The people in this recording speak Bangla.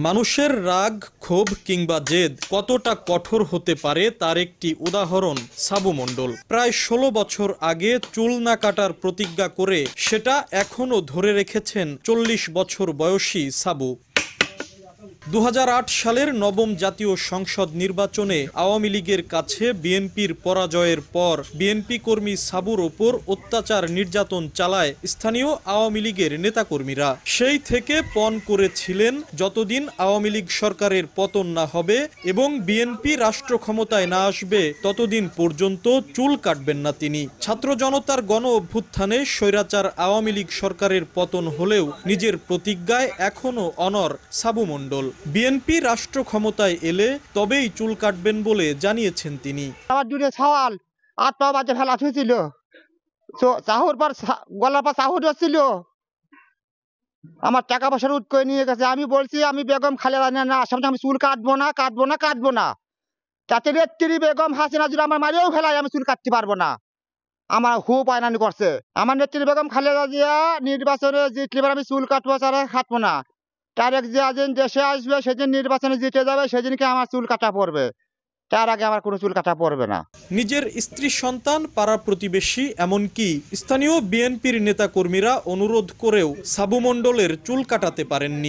মানুষের রাগ, ক্ষোভ কিংবা জেদ কতটা কঠোর হতে পারে তার একটি উদাহরণ সাবু মণ্ডল। প্রায় ১৬ বছর আগে চুল না কাটার প্রতিজ্ঞা করে সেটা এখনও ধরে রেখেছেন ৪০ বছর বয়সী সাবু। ২০০৮ সালের নবম জাতীয় সংসদ নির্বাচনে আওয়ামী লীগের কাছে বিএনপির পরাজয়ের পর বিএনপি কর্মী সাবুর ওপর অত্যাচার নির্যাতন চালায় স্থানীয় আওয়ামী লীগের নেতাকর্মীরা। সেই থেকে পণ করেছিলেন যতদিন আওয়ামী লীগ সরকারের পতন না হবে এবং বিএনপি রাষ্ট্র ক্ষমতায় না আসবে ততদিন পর্যন্ত চুল কাটবেন না তিনি। ছাত্র জনতার গণ অভ্যুত্থানে স্বৈরাচার আওয়ামী লীগ সরকারের পতন হলেও নিজের প্রতিজ্ঞায় এখনও অনড় সাবু মণ্ডল। বিএনপি রাষ্ট্র ক্ষমতায় এলে তবেই চুল কাটবেন বলে জানিয়েছেন তিনি। আমার দুটো সওয়াল আট পা বাজে ফেলা হয়েছিল, চাহুর পর গলার পর চাহু ছিল, আমার টাকা পয়সা উঠ করে নিয়ে গেছে। আমি বলছি আমি বেগম খালেদা না সামনে আমি চুল কাটবো না। তাতে নেত্রী বেগম হাসিনা যদি আমার মারিয়েও ফেলায় আমি চুল কাটতে পারবো না। আমার খুব আয়নানি করছে। আমার নেত্রী বেগম খালেদা জিয়া নির্বাচনে জিতলে আমি চুল কাটবো ছাড়া কাটবো না। তারেক জিয়া যেদিন দেশে আসবে সেদিন নির্বাচনে জিতে যাবে, সেদিনকে আমার চুল কাটা পড়বে, তার আগে আমার কোনো চুল কাটা পড়বে না। নিজের স্ত্রী, সন্তান, পাড়া প্রতিবেশী এমনকি স্থানীয় বিএনপির নেতাকর্মীরা অনুরোধ করেও সাবু মণ্ডলের চুল কাটাতে পারেননি।